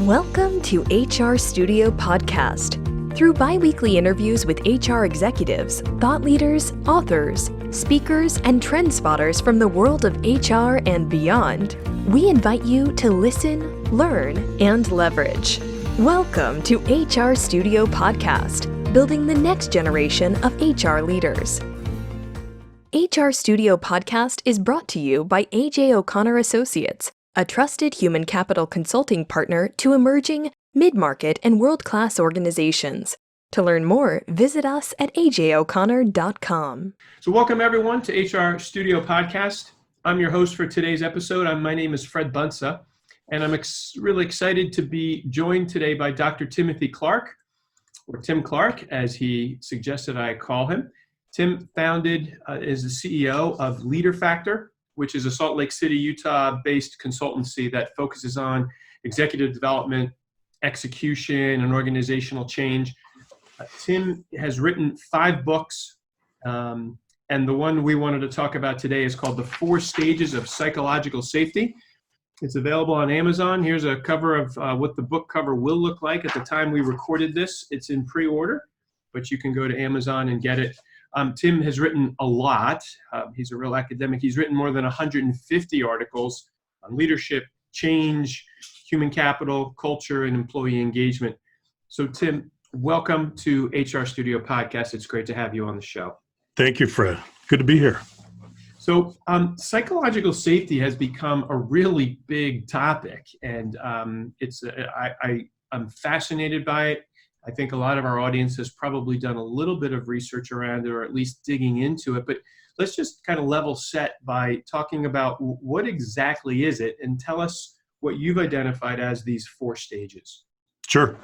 Welcome to HR Studio Podcast. Through bi-weekly interviews with HR executives, thought leaders, authors, speakers, and trend spotters from the world of HR and beyond, we invite you to listen, learn, and leverage. Welcome to HR Studio Podcast, building the next generation of HR leaders. HR Studio Podcast is brought to you by A.J. O'Connor Associates, a trusted human capital consulting partner to emerging, mid-market, and world-class organizations. To learn more, visit us at ajoconnor.com. So welcome everyone to HR Studio Podcast. I'm your host for today's episode. My name is Fred Bunsa, and I'm really excited to be joined today by Dr. Timothy Clark, or Tim Clark, as he suggested I call him. Tim is the CEO of LeaderFactor, which is a Salt Lake City, Utah-based consultancy that focuses on executive development, execution, and organizational change. Tim has written 5 books, and the one we wanted to talk about today is called The 4 Stages of Psychological Safety. It's available on Amazon. Here's a cover of what the book cover will look like at the time we recorded this. It's in pre-order, but you can go to Amazon and get it. Tim has written a lot. He's a real academic. He's written more than 150 articles on leadership, change, human capital, culture, and employee engagement. So Tim, welcome to HR Studio Podcast. It's great to have you on the show. Thank you, Fred. Good to be here. So psychological safety has become a really big topic, and I'm fascinated by it. I think a lot of our audience has probably done a little bit of research around it, or at least digging into it. But let's just kind of level set by talking about what exactly is it, and tell us what you've identified as these 4 stages. Sure.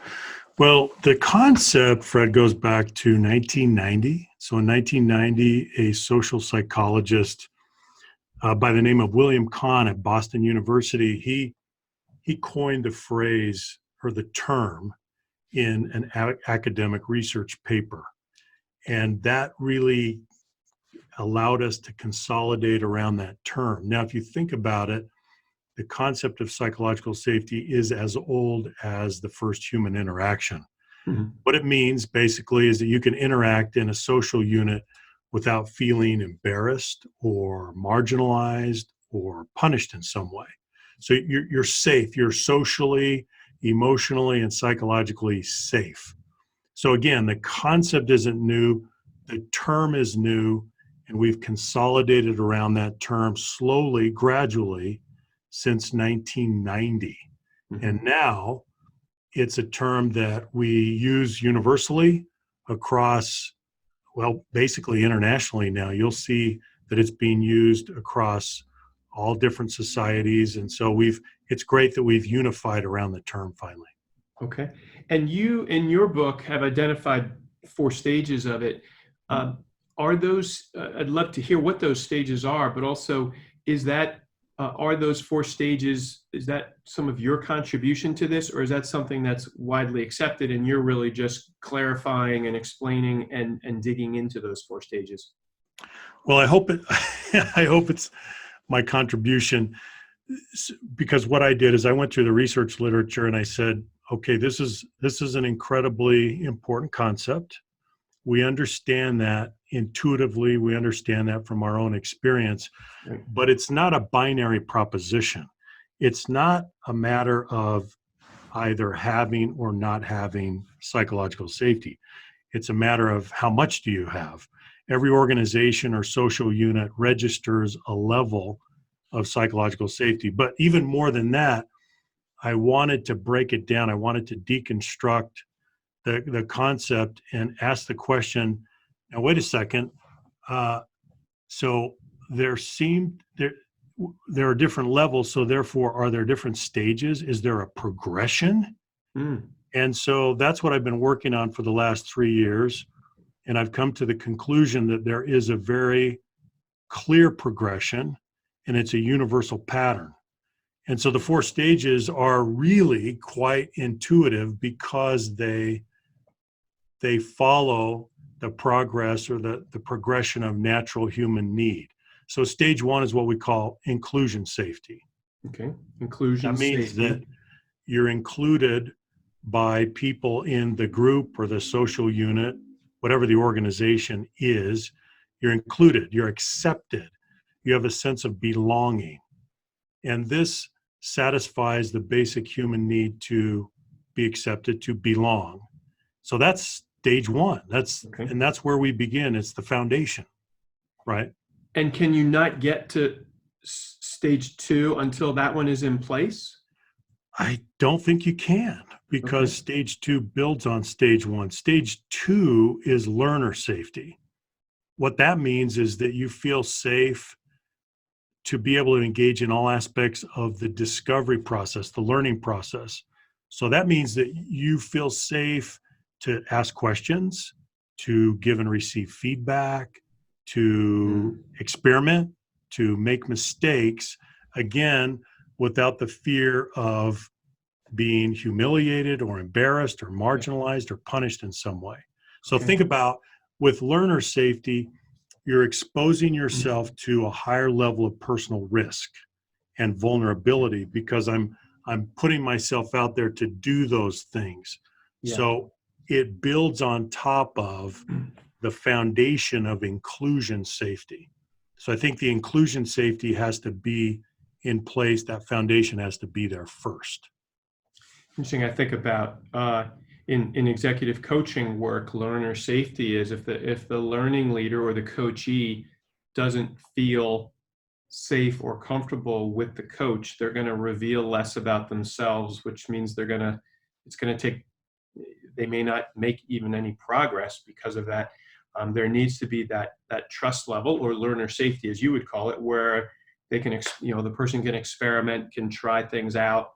Well, the concept, Fred, goes back to 1990. So in 1990, a social psychologist by the name of William Kahn at Boston University, he coined the phrase, or the term, in an academic research paper. And that really allowed us to consolidate around that term. Now, if you think about it, the concept of psychological safety is as old as the first human interaction. Mm-hmm. What it means basically is that you can interact in a social unit without feeling embarrassed or marginalized or punished in some way. So you're safe, you're socially, emotionally, and psychologically safe. So again, the concept isn't new, the term is new, and we've consolidated around that term slowly, gradually, since 1990. Mm-hmm. And now it's a term that we use universally across, well, basically internationally now. You'll see that it's being used across all different societies. And so it's great that we've unified around the term finally. Okay. And you, in your book, have identified 4 stages of it. Are those, I'd love to hear what those stages are, but also are those 4 stages, is that some of your contribution to this, or is that something that's widely accepted and you're really just clarifying and explaining and digging into those 4 stages? Well, I hope it's my contribution, because what I did is I went through the research literature and I said, okay, this is an incredibly important concept. We understand that intuitively, we understand that from our own experience, right. But it's not a binary proposition. It's not a matter of either having or not having psychological safety. It's a matter of how much do you have. Every organization or social unit registers a level of psychological safety. But even more than that, I wanted to break it down. I wanted to deconstruct the concept and ask the question, now wait a second, so there are different levels, so therefore are there different stages? Is there a progression? And so that's what I've been working on for the last 3 years. And I've come to the conclusion that there is a very clear progression, and it's a universal pattern. And so the 4 stages are really quite intuitive because they follow the progress or the progression of natural human need. So stage 1 is what we call inclusion safety. Okay, inclusion safety. That means that you're included by people in the group or the social unit, whatever the organization is. You're included, you're accepted, you have a sense of belonging. And this satisfies the basic human need to be accepted, to belong. So that's stage one. And that's where we begin. It's the foundation, right? And can you not get to stage two until that one is in place? I don't think you can, because stage two builds on stage one. Stage two is learner safety. What that means is that you feel safe to be able to engage in all aspects of the discovery process, the learning process. So that means that you feel safe to ask questions, to give and receive feedback, to experiment, to make mistakes, again, without the fear of being humiliated or embarrassed or marginalized or punished in some way. So think about, with learner safety, you're exposing yourself to a higher level of personal risk and vulnerability, because I'm putting myself out there to do those things. So it builds on top of the foundation of inclusion safety. So I think the inclusion safety has to be in place. That foundation has to be there first. Interesting. I think about in executive coaching work, learner safety is if the learning leader or the coachee doesn't feel safe or comfortable with the coach, they're going to reveal less about themselves, which means they may not make even any progress because of that. There needs to be that trust level, or learner safety, as you would call it, where they can, the person can experiment, can try things out,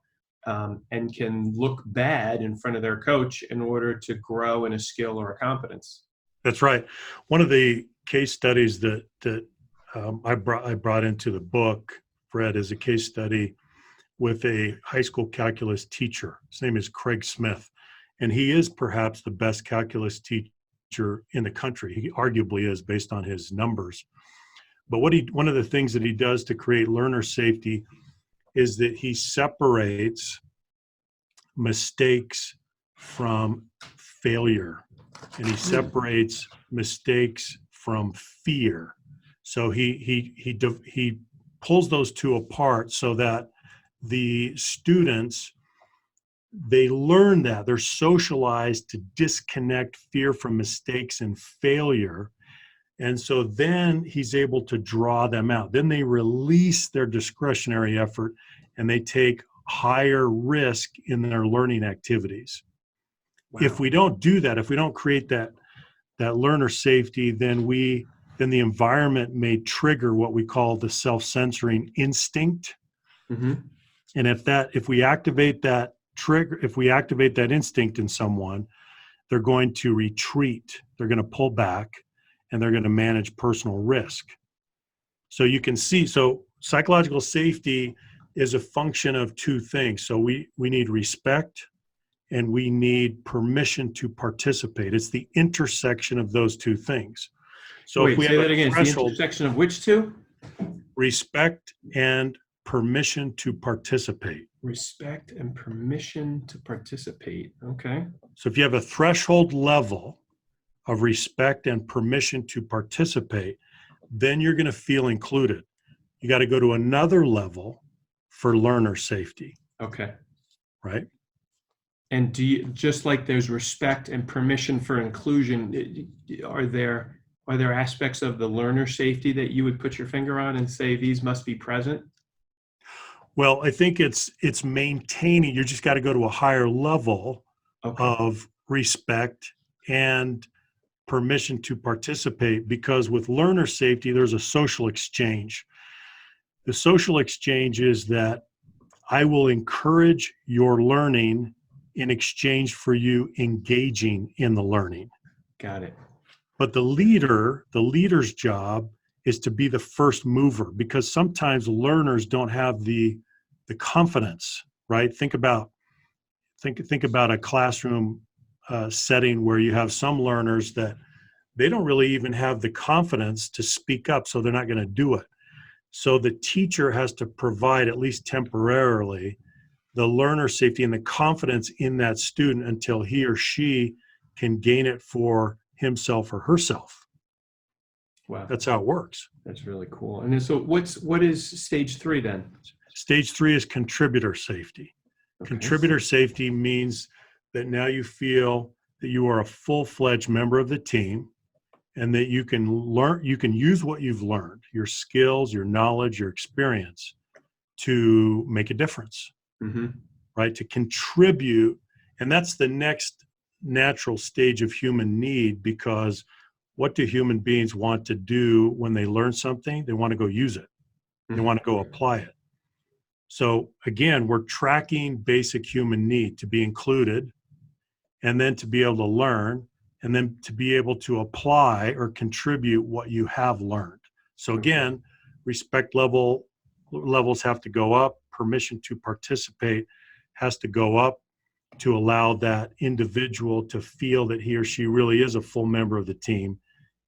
and can look bad in front of their coach in order to grow in a skill or a competence. That's right. One of the case studies that I brought into the book, Fred, is a case study with a high school calculus teacher. His name is Craig Smith, and he is perhaps the best calculus teacher in the country. He arguably is, based on his numbers. But one of the things that he does to create learner safety is that he separates mistakes from failure, and he separates mistakes from fear. So he pulls those two apart so that the students, they learn that they're socialized to disconnect fear from mistakes and failure. And so then he's able to draw them out. Then they release their discretionary effort and they take higher risk in their learning activities. Wow. If we don't do that, if we don't create that learner safety, then the environment may trigger what we call the self-censoring instinct. Mm-hmm. And if we activate that trigger, if we activate that instinct in someone, they're going to retreat, they're going to pull back, and they're going to manage personal risk. So you can see, psychological safety is a function of two things. So we need respect and we need permission to participate. It's the intersection of those two things. So wait, if we say have that again. It's the intersection of which two? Respect and permission to participate. Respect and permission to participate. Okay. So if you have a threshold level of respect and permission to participate, then you're going to feel included. You got to go to another level for learner safety. Okay. Right? And just like there's respect and permission for inclusion, are there aspects of the learner safety that you would put your finger on and say these must be present? Well, I think it's maintaining. You just got to go to a higher level of respect and permission to participate, because with learner safety, there's a social exchange. The social exchange is that I will encourage your learning in exchange for you engaging in the learning. Got it. But the leader's job is to be the first mover, because sometimes learners don't have the confidence, right? Think about a classroom setting where you have some learners that they don't really even have the confidence to speak up, so they're not going to do it. So the teacher has to provide, at least temporarily, the learner safety and the confidence in that student until he or she can gain it for himself or herself. Wow. That's how it works. That's really cool. And then, so what is stage 3 then? Stage 3 is contributor safety. Okay. Contributor safety means that now you feel that you are a full-fledged member of the team and that you can use what you've learned, your skills, your knowledge, your experience to make a difference, right? To contribute. And that's the next natural stage of human need, because what do human beings want to do when they learn something? They want to go use it. They want to go apply it. So again, we're tracking basic human need to be included, and then to be able to learn, and then to be able to apply or contribute what you have learned. So again, respect levels have to go up, permission to participate has to go up to allow that individual to feel that he or she really is a full member of the team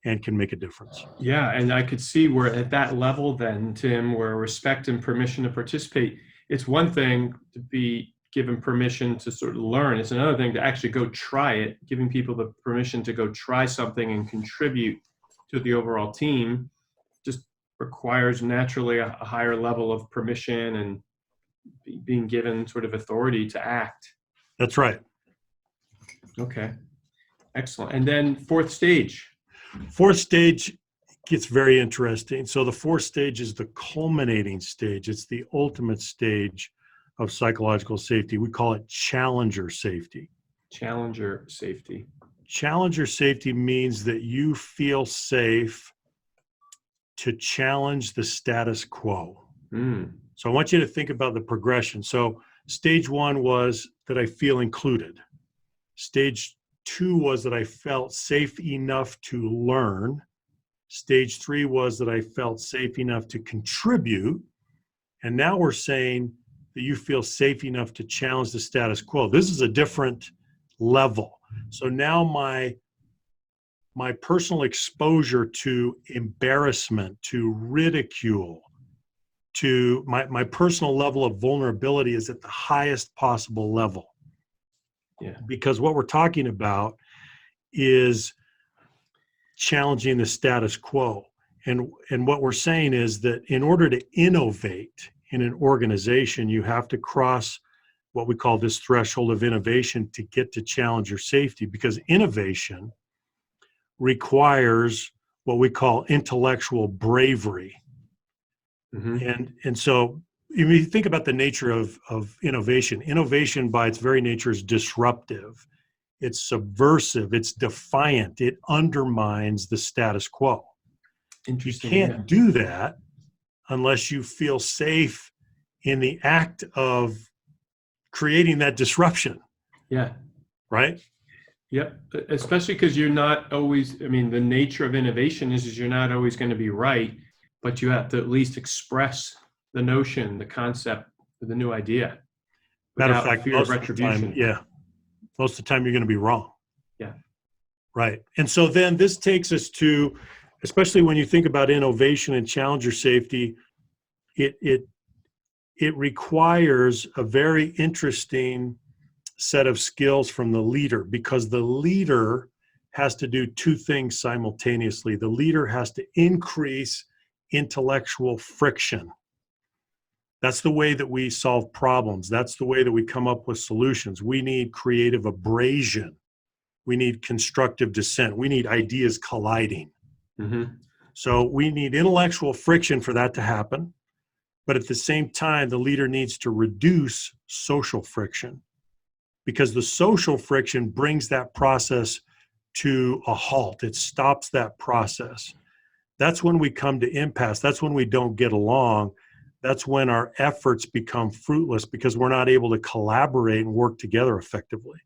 and can make a difference. Yeah, and I could see where at that level then, Tim, where respect and permission to participate, it's one thing to be given permission to sort of learn. It's another thing to actually go try it. Giving people the permission to go try something and contribute to the overall team just requires naturally a higher level of permission and being given sort of authority to act. That's right. Okay, excellent. And then fourth stage. Fourth stage gets very interesting. So the fourth stage is the culminating stage. It's the ultimate stage of psychological safety. We call it challenger safety. Challenger safety. Challenger safety means that you feel safe to challenge the status quo. So I want you to think about the progression. So stage 1 was that I feel included. Stage 2 was that I felt safe enough to learn. Stage 3 was that I felt safe enough to contribute. And now we're saying that you feel safe enough to challenge the status quo. This is a different level. So now my personal exposure to embarrassment, to ridicule, to my personal level of vulnerability is at the highest possible level. Yeah. Because what we're talking about is challenging the status quo. And what we're saying is that in order to innovate in an organization, you have to cross what we call this threshold of innovation to get to challenger safety, because innovation requires what we call intellectual bravery. And so if you think about the nature of innovation by its very nature is disruptive. It's subversive. It's defiant. It undermines the status quo. Interesting. You can't do that unless you feel safe in the act of creating that disruption. Yeah. Right? Yep. Especially because you're not always, the nature of innovation is you're not always going to be right, but you have to at least express the notion, the concept, the new idea. Matter of fact, fear of retribution. Most of the time you're going to be wrong. Yeah. Right. And so then this takes us to, especially when you think about innovation and challenger safety, it requires a very interesting set of skills from the leader, because the leader has to do two things simultaneously. The leader has to increase intellectual friction. That's the way that we solve problems. That's the way that we come up with solutions. We need creative abrasion. We need constructive dissent. We need ideas colliding. So we need intellectual friction for that to happen. But at the same time, the leader needs to reduce social friction, because the social friction brings that process to a halt. It stops that process. That's when we come to impasse. That's when we don't get along. That's when our efforts become fruitless, because we're not able to collaborate and work together effectively.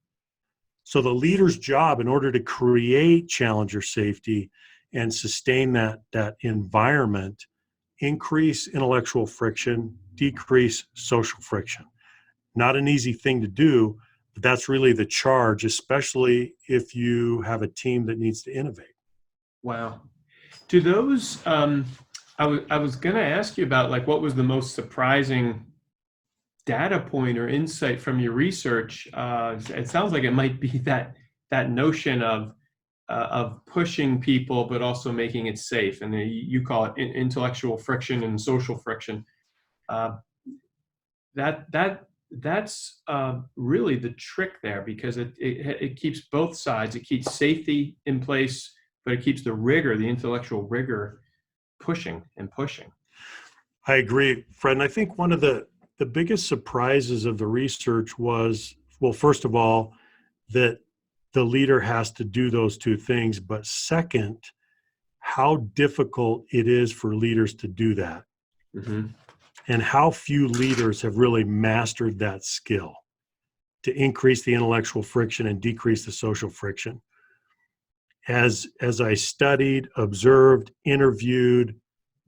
So the leader's job, in order to create challenger safety and sustain that environment, increase intellectual friction, decrease social friction. Not an easy thing to do, but that's really the charge, especially if you have a team that needs to innovate. Wow. Do those, I was going to ask you about, like, what was the most surprising data point or insight from your research, it sounds like it might be that notion of pushing people, but also making it safe. And you call it intellectual friction and social friction. That's really the trick there, because it keeps both sides. It keeps safety in place, but it keeps the intellectual rigor, pushing and pushing. I agree, Fred. And I think one of the biggest surprises of the research was, well, first of all, that the leader has to do those two things. But second, how difficult it is for leaders to do that. Mm-hmm. And how few leaders have really mastered that skill to increase the intellectual friction and decrease the social friction. As I studied, observed, interviewed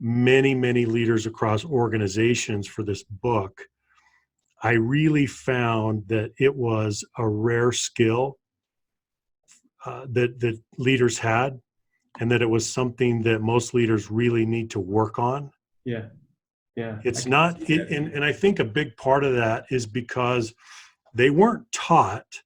many, many leaders across organizations for this book, I really found that it was a rare skill that leaders had, and that it was something that most leaders really need to work on. Yeah. Yeah. It's not, and I think a big part of that is because they weren't taught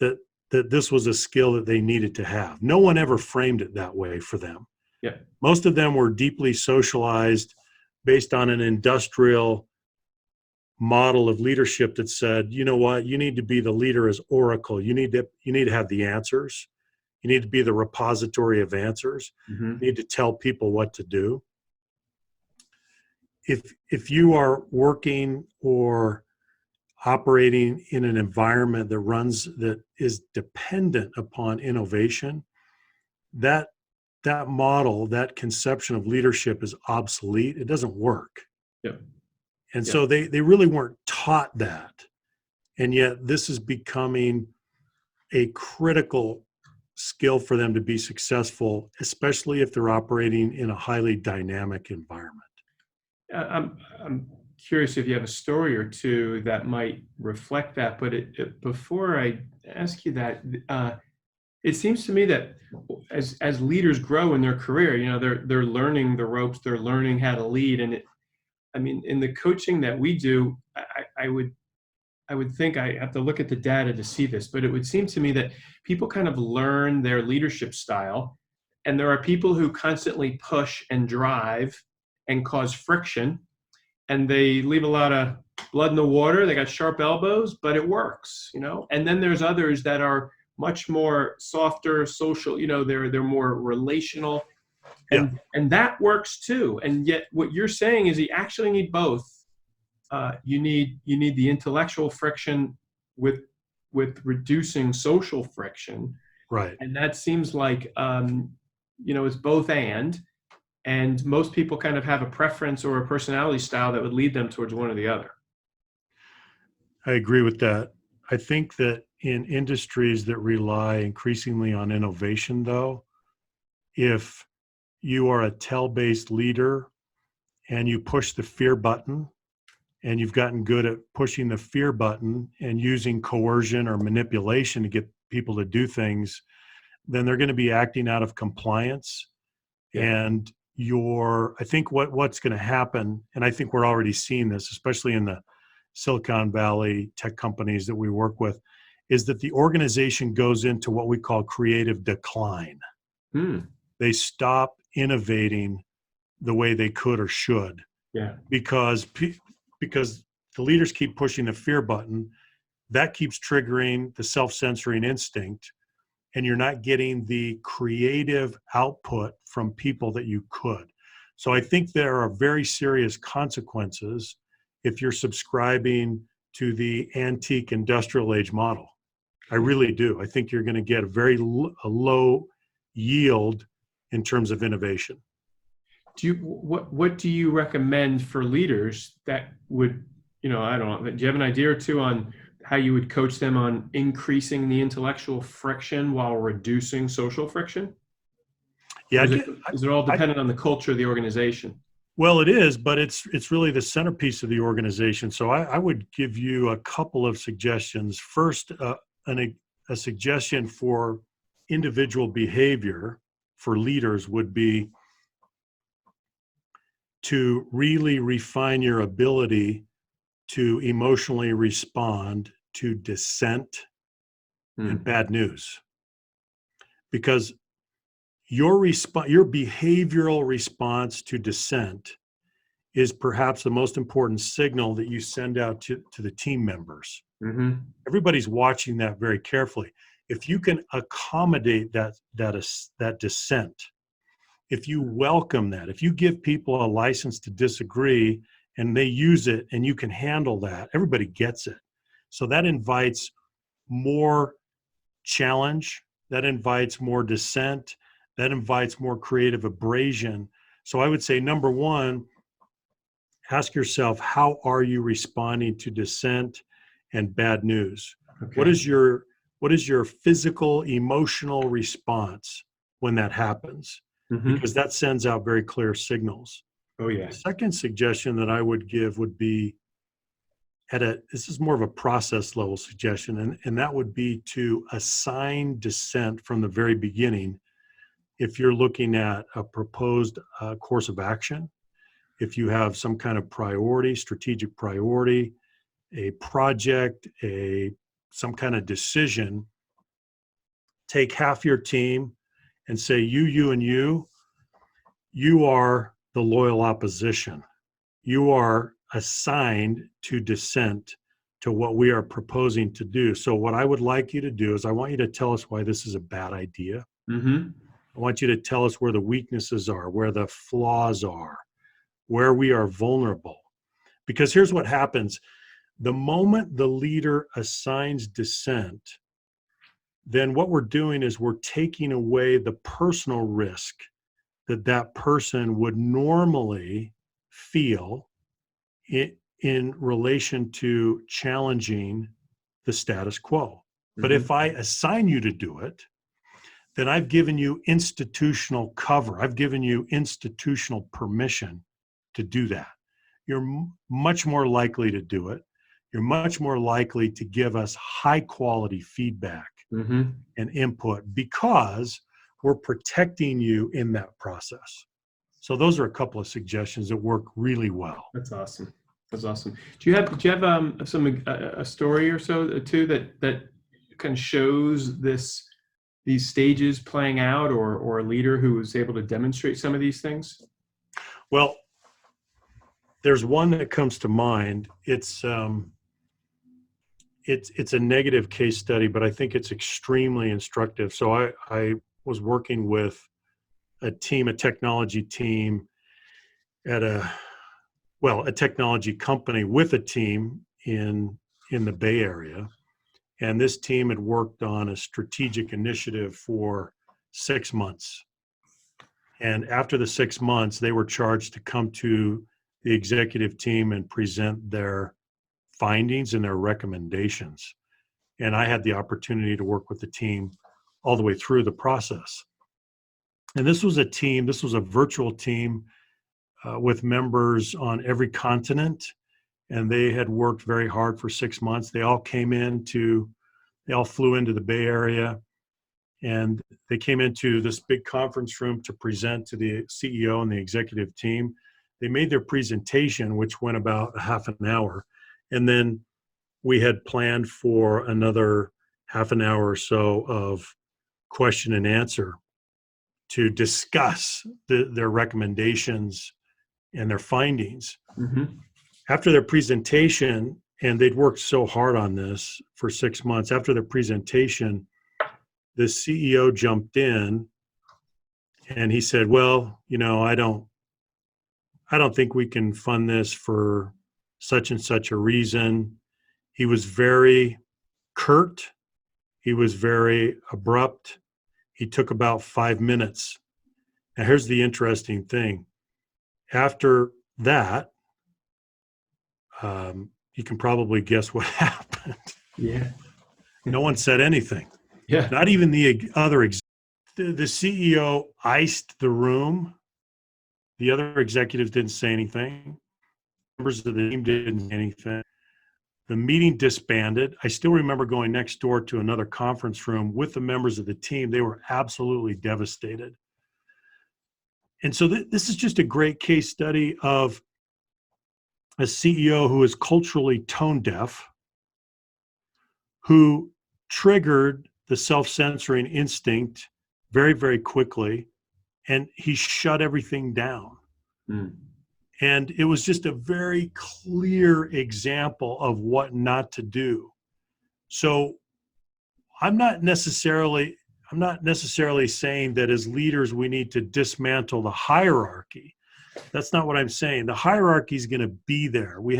that this was a skill that they needed to have. No one ever framed it that way for them. Yeah. Most of them were deeply socialized based on an industrial model of leadership that said, you know what, you need to be the leader as oracle. You need to have the answers. You need to be the repository of answers. Mm-hmm. You need to tell people what to do. If you are working or operating in an environment that is dependent upon innovation, that model, that conception of leadership is obsolete. It doesn't work. Yeah. And so they really weren't taught that. And yet this is becoming a critical skill for them to be successful, especially if they're operating in a highly dynamic environment. I'm curious if you have a story or two that might reflect that, but before I ask you that, it seems to me that as leaders grow in their career, they're learning the ropes, they're learning how to lead, and in the coaching that we do, I would think, I have to look at the data to see this, but it would seem to me that people kind of learn their leadership style, and there are people who constantly push and drive and cause friction, and they leave a lot of blood in the water. They got sharp elbows, but it works, And then there's others that are much more softer, social, they're more relational, and that works too. And yet what you're saying is you actually need both. You need the intellectual friction with reducing social friction. Right. And that seems like, it's both and most people kind of have a preference or a personality style that would lead them towards one or the other. I agree with that. I think that in industries that rely increasingly on innovation, though, if you are a tell-based leader and you push the fear button, and you've gotten good at pushing the fear button and using coercion or manipulation to get people to do things, then they're going to be acting out of compliance. Yeah. And I think what's going to happen, and I think we're already seeing this, especially in the Silicon Valley tech companies that we work with, is that the organization goes into what we call creative decline. They stop innovating the way they could or should. Yeah. Because the leaders keep pushing the fear button, that keeps triggering the self-censoring instinct, and you're not getting the creative output from people that you could. So I think there are very serious consequences if you're subscribing to the antique industrial age model. I really do. I think you're going to get a low yield in terms of innovation. What do you recommend for leaders that would, I don't know, do you have an idea or two on how you would coach them on increasing the intellectual friction while reducing social friction? Yeah. Is it all dependent on the culture of the organization? Well, it is, but it's really the centerpiece of the organization. So I would give you a couple of suggestions. First, a suggestion for individual behavior for leaders would be to really refine your ability to emotionally respond to dissent and bad news. Because your behavioral response to dissent is perhaps the most important signal that you send out to the team members. Mm-hmm. Everybody's watching that very carefully. If you can accommodate that dissent, if you welcome that, if you give people a license to disagree and they use it and you can handle that, everybody gets it. So that invites more challenge, that invites more dissent, that invites more creative abrasion. So I would say, number one, ask yourself, how are you responding to dissent and bad news? Okay. What is your physical, emotional response when that happens? Mm-hmm. Because that sends out very clear signals. Oh, yeah. The second suggestion that I would give would be this is more of a process level suggestion, and that would be to assign dissent from the very beginning. If you're looking at a proposed course of action, if you have some kind of priority, strategic priority, a project, some kind of decision, take half your team and say, you, and you are the loyal opposition. You are assigned to dissent to what we are proposing to do. So what I would like you to do is I want you to tell us why this is a bad idea. Mm-hmm. I want you to tell us where the weaknesses are, where the flaws are, where we are vulnerable. Because here's what happens. The moment the leader assigns dissent, then what we're doing is we're taking away the personal risk that person would normally feel in relation to challenging the status quo. But if I assign you to do it, then I've given you institutional cover. I've given you institutional permission to do that. You're much more likely to do it. You're much more likely to give us high quality feedback and input because we're protecting you in that process. So those are a couple of suggestions that work really well. That's awesome. That's awesome. Do you have a story or so too that kind of shows these stages playing out, or a leader who was able to demonstrate some of these things? Well, there's one that comes to mind. It's a negative case study, but I think it's extremely instructive. So I was working with a technology team at a technology company with a team in the Bay Area. And this team had worked on a strategic initiative for 6 months. And after the 6 months, they were charged to come to the executive team and present their findings and their recommendations. And I had the opportunity to work with the team all the way through the process. And this was a virtual team with members on every continent, and they had worked very hard for 6 months. They all flew into the Bay Area, and they came into this big conference room to present to the CEO and the executive team. They made their presentation, which went about a half an hour, and then we had planned for another half an hour or so of question and answer to discuss their recommendations and their findings. After their presentation, and they'd worked so hard on this for 6 months, after their presentation, the CEO jumped in and he said, well, I don't think we can fund this for such and such a reason. He was very curt. He was very abrupt. He took about 5 minutes. Now, here's the interesting thing. After that, you can probably guess what happened. Yeah. No one said anything. Yeah. Not even the other the CEO iced the room. The other executives didn't say anything. Members of the team didn't say anything. The meeting disbanded. I still remember going next door to another conference room with the members of the team. They were absolutely devastated. And so this is just a great case study of a CEO who is culturally tone deaf, who triggered the self-censoring instinct very, very quickly, and he shut everything down. Mm. And it was just a very clear example of what not to do. So I'm not necessarily saying that as leaders we need to dismantle the hierarchy. That's not what I'm saying. The hierarchy is going to be there. We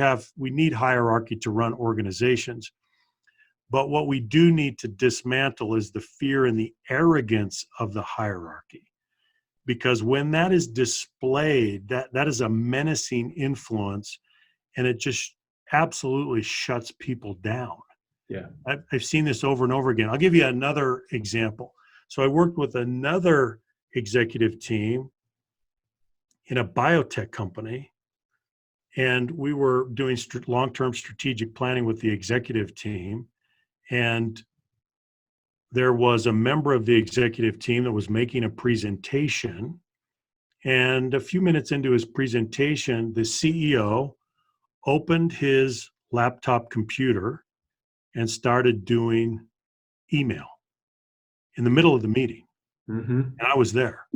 need hierarchy to run organizations. But what we do need to dismantle is the fear and the arrogance of the hierarchy. Because when that is displayed, that is a menacing influence, and it just absolutely shuts people down. Yeah. I've seen this over and over again. I'll give you another example. So I worked with another executive team in a biotech company, and we were doing long-term strategic planning with the executive team. And there was a member of the executive team that was making a presentation. And a few minutes into his presentation, the CEO opened his laptop computer and started doing email in the middle of the meeting. Mm-hmm. And I was there.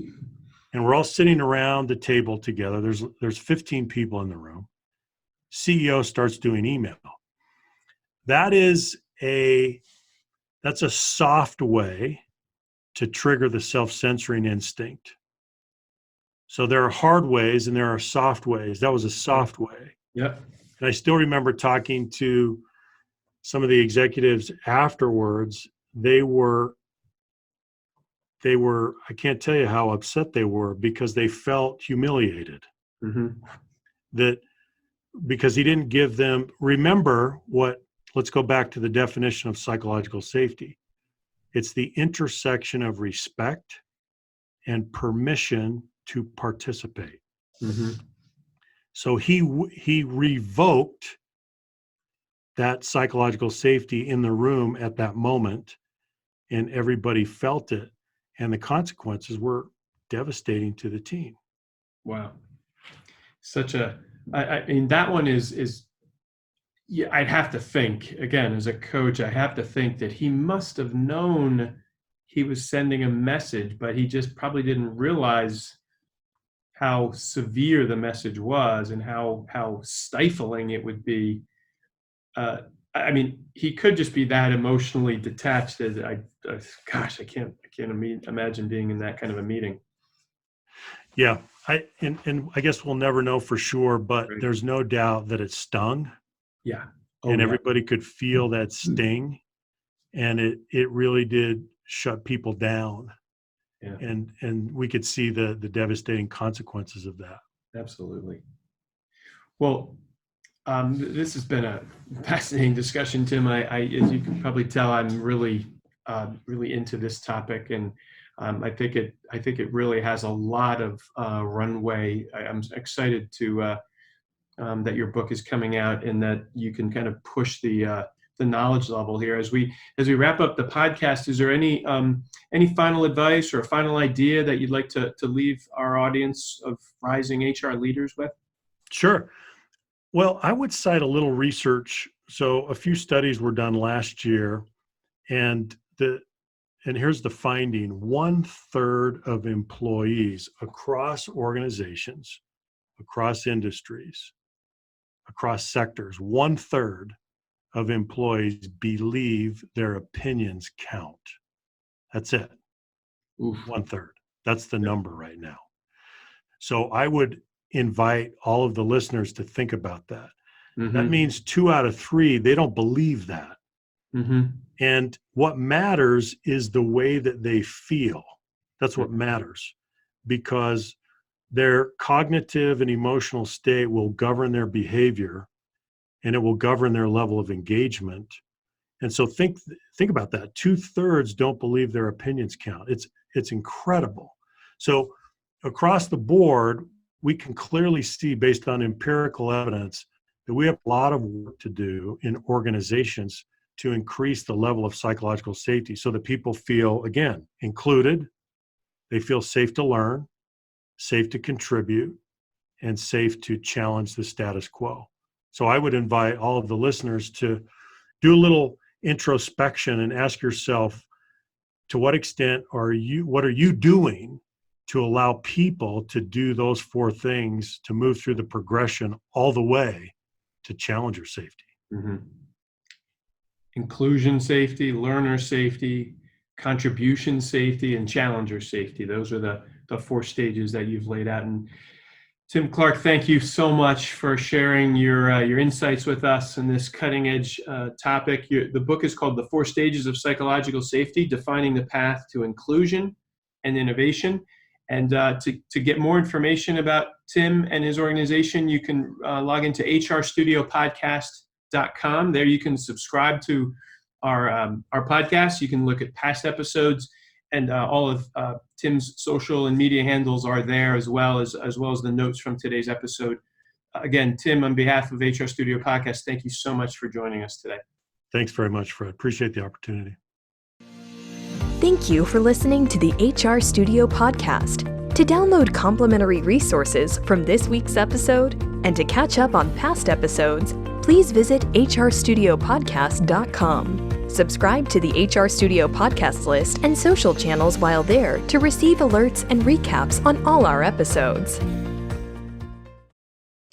And we're all sitting around the table together. There's 15 people in the room. CEO starts doing email. That's a soft way to trigger the self-censoring instinct. So there are hard ways and there are soft ways. That was a soft way. Yep. And I still remember talking to some of the executives afterwards. They were, I can't tell you how upset they were because they felt humiliated. Mm-hmm. Because he didn't give them, let's go back to the definition of psychological safety. It's the intersection of respect and permission to participate. Mm-hmm. So he revoked that psychological safety in the room at that moment, and everybody felt it, and the consequences were devastating to the team. Wow. I mean, that one is yeah, I'd have to think, again, as a coach, I have to think that he must have known he was sending a message, but he just probably didn't realize how severe the message was and how stifling it would be. I mean, he could just be that emotionally detached. Gosh, I can't imagine being in that kind of a meeting. Yeah, and I guess we'll never know for sure, but Right. There's no doubt that it stung. Yeah. And yeah. everybody could feel that sting, and it really did shut people down. Yeah. And we could see the devastating consequences of that. Absolutely. Well, this has been a fascinating discussion, Tim. As you can probably tell, I'm really into this topic, and I think it really has a lot of runway. I'm excited to that your book is coming out and that you can kind of push the knowledge level here. As we wrap up the podcast, is there any final advice or a final idea that you'd like to leave our audience of rising HR leaders with? Sure. Well, I would cite a little research. So a few studies were done last year, and here's the finding: 1/3 of employees across organizations, across industries, across sectors, 1/3 of employees believe their opinions count. That's it. Oof. 1/3. That's the number right now. So I would invite all of the listeners to think about that. Mm-hmm. That means 2 out of 3, they don't believe that. Mm-hmm. And what matters is the way that they feel. That's what matters, because their cognitive and emotional state will govern their behavior, and it will govern their level of engagement. And so think about that. 2/3 don't believe their opinions count. It's incredible. So across the board, we can clearly see, based on empirical evidence, that we have a lot of work to do in organizations to increase the level of psychological safety so that people feel, again, included, they feel safe to learn, safe to contribute, and safe to challenge the status quo. So I would invite all of the listeners to do a little introspection and ask yourself, to what extent what are you doing to allow people to do those 4 things to move through the progression all the way to challenger safety? Mm-hmm. Inclusion safety, learner safety, contribution safety, and challenger safety. Those are the 4 stages that you've laid out. And Tim Clark, thank you so much for sharing your insights with us in this cutting edge topic. The book is called The 4 Stages of Psychological Safety, Defining the Path to Inclusion and Innovation. And to get more information about Tim and his organization, you can log into hrstudiopodcast.com. There you can subscribe to our podcast. You can look at past episodes, and all of Tim's social and media handles are there, as well as the notes from today's episode. Again, Tim, on behalf of HR Studio Podcast, thank you so much for joining us today. Thanks very much, Fred. Appreciate the opportunity. Thank you for listening to the HR Studio Podcast. To download complimentary resources from this week's episode and to catch up on past episodes, please visit hrstudiopodcast.com. Subscribe to the HR Studio podcast list and social channels while there to receive alerts and recaps on all our episodes.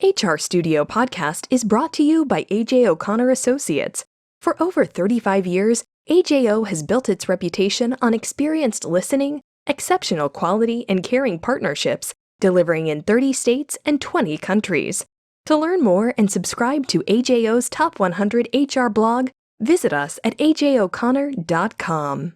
HR Studio Podcast is brought to you by A.J. O'Connor Associates. For over 35 years, AJO has built its reputation on experienced listening, exceptional quality, and caring partnerships, delivering in 30 states and 20 countries. To learn more and subscribe to AJO's Top 100 HR blog, visit us at ajoconnor.com.